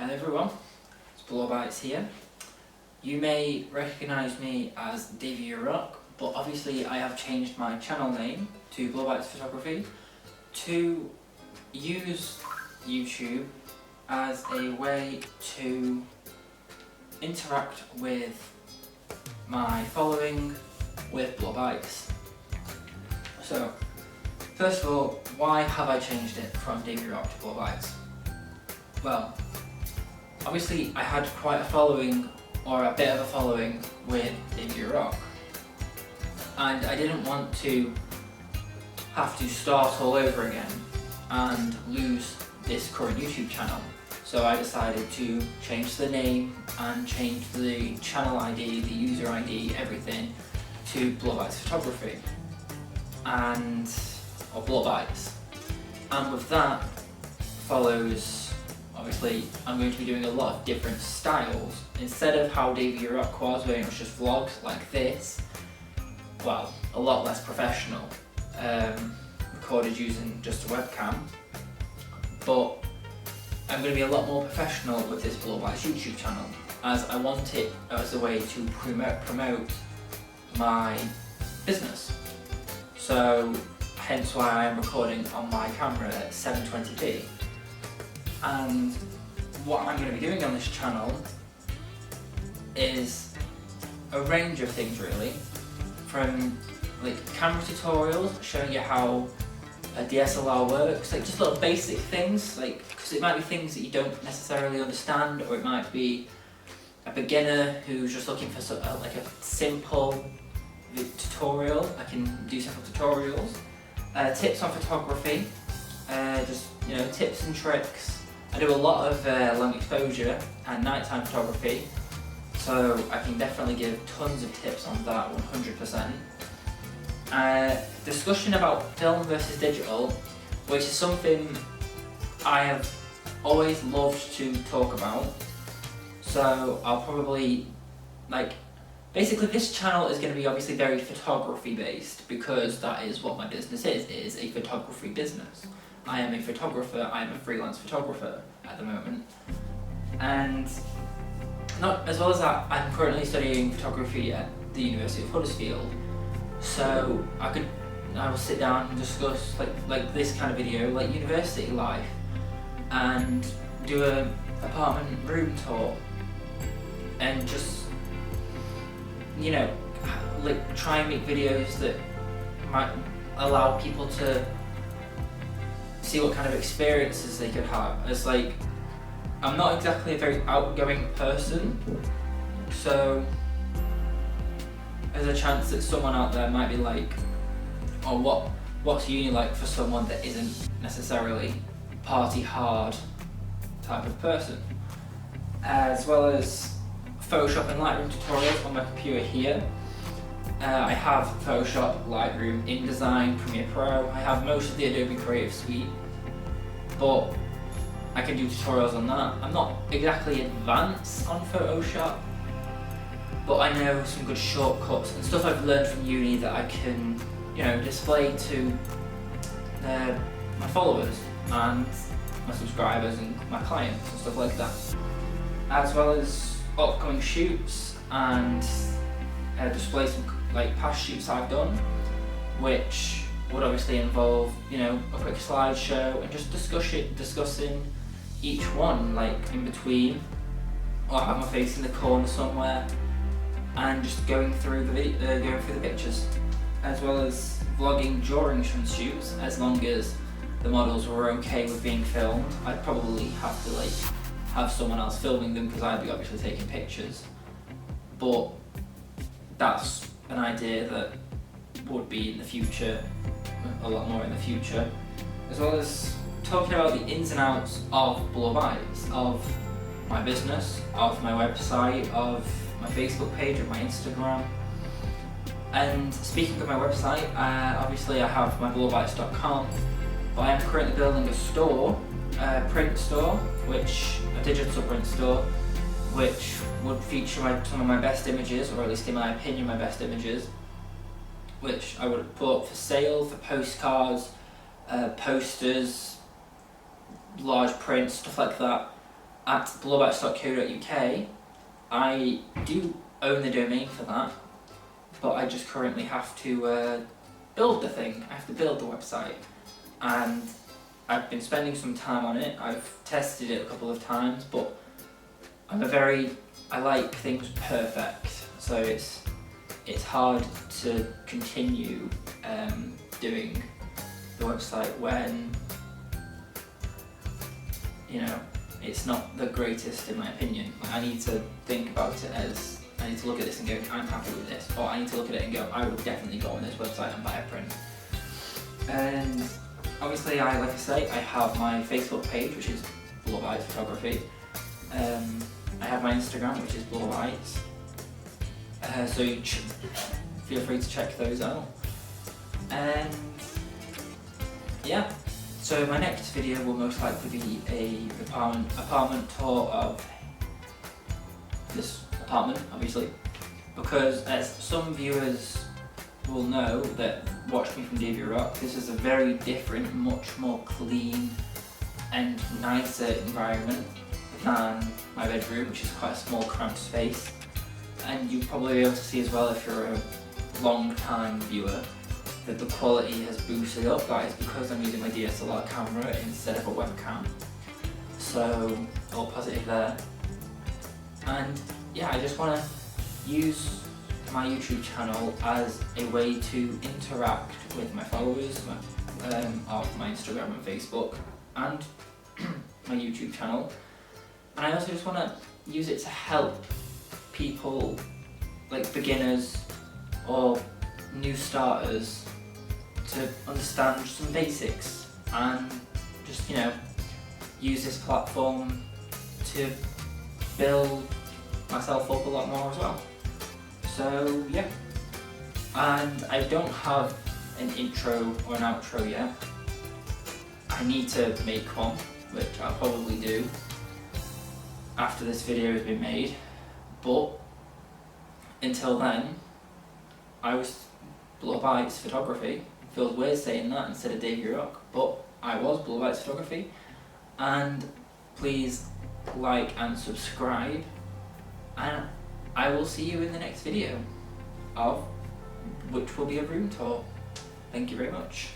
Hi everyone, it's BloorBytes here. You may recognise me as Davey Rock, but obviously I have changed my channel name to BloorBytes Photography to use YouTube as a way to interact with my following with BloorBytes. So, first of all, why have I changed it from Davey Rock to BloorBytes? Well, obviously I had quite a following, or a bit of a following, with Davey Rock, and I didn't want to have to start all over again and lose this current YouTube channel. So I decided to change the name and change the channel ID, the user ID, everything to BloorBytes Photography or BloorBytes. And with that follows, obviously I'm going to be doing a lot of different styles. Instead of how Davey Rock was, where it was just vlogs like this, well, a lot less professional, recorded using just a webcam, but I'm going to be a lot more professional with this BloorBytes YouTube channel, as I want it as a way to promote my business. So hence why I am recording on my camera at 720p. And what I'm going to be doing on this channel is a range of things really, from like camera tutorials showing you how a DSLR works, like just little basic things, like because it might be things that you don't necessarily understand, or it might be a beginner who's just looking for like a simple tutorial. I can do simple tutorials, tips on photography, just tips and tricks. I do a lot of long exposure and nighttime photography, so I can definitely give tons of tips on that, 100%. Discussion about film versus digital, which is something I have always loved to talk about. So I'll probably, basically this channel is going to be obviously very photography based, because that is what my business is. It is a photography business. I am a photographer, I am a freelance photographer at the moment. And as well as that, I'm currently studying photography at the University of Huddersfield. So I will sit down and discuss like this kind of video, like university life, and do a apartment room tour, and just try and make videos that might allow people to see what kind of experiences they could have. It's like, I'm not exactly a very outgoing person, so there's a chance that someone out there might be like, oh, what's uni like for someone that isn't necessarily party hard type of person. As well as Photoshop and Lightroom tutorials on my computer here. I have Photoshop, Lightroom, InDesign, Premiere Pro. I have most of the Adobe Creative Suite, but I can do tutorials on that. I'm not exactly advanced on Photoshop, but I know some good shortcuts and stuff I've learned from uni that I can, display to my followers and my subscribers and my clients and stuff like that. As well as upcoming shoots and display some past shoots I've done, which would obviously involve a quick slideshow and just discussing each one, in between, or have my face in the corner somewhere, and just going through the pictures, as well as vlogging during some shoots. As long as the models were okay with being filmed, I'd probably have to have someone else filming them, because I'd be obviously taking pictures. But that's an idea that would be in the future, a lot more in the future. As well as talking about the ins and outs of BloorBytes, of my business, of my website, of my Facebook page, of my Instagram. And speaking of my website, obviously I have my BloorBytes.com, but I am currently building a store, a print store, a digital print store, which would feature some of my best images, or at least in my opinion my best images, which I would put up for sale, for postcards, posters, large prints, stuff like that. at BloorBytes.co.uk. I do own the domain for that, but I just currently have to build the thing. I have to build the website, and I've been spending some time on it. I've tested it a couple of times, but I like things perfect, so it's hard to continue doing the website when, you know, it's not the greatest in my opinion. Like, I need to think about it as, I need to look at this and go, I'm happy with this, or I need to look at it and go, I would definitely go on this website and buy a print. And obviously, like I say, I have my Facebook page, which is BloorBytes Photography. I have my Instagram, which is BloorBytes. So feel free to check those out. And yeah, so my next video will most likely be a apartment tour of this apartment, obviously, because as some viewers will know that watch me from Davy Rock, this is a very different, much more clean and nicer environment than my bedroom, which is quite a small cramped space. And you'll probably be able to see as well, if you're a long time viewer, that the quality has boosted up. That is because I'm using my DSLR camera instead of a webcam. So all positive there. And yeah, I just want to use my YouTube channel as a way to interact with my followers of my Instagram and Facebook and my YouTube channel. And I also just want to use it to help people, like beginners or new starters, to understand some basics and just, you know, use this platform to build myself up a lot more as well. So yeah, and I don't have an intro or an outro yet. I need to make one, which I'll probably do after this video has been made, but until then, I was BloorBytes Photography. Feels weird saying that instead of Davy Rock, but I was BloorBytes Photography. And please like and subscribe, and I will see you in the next video, which will be a room tour. Thank you very much.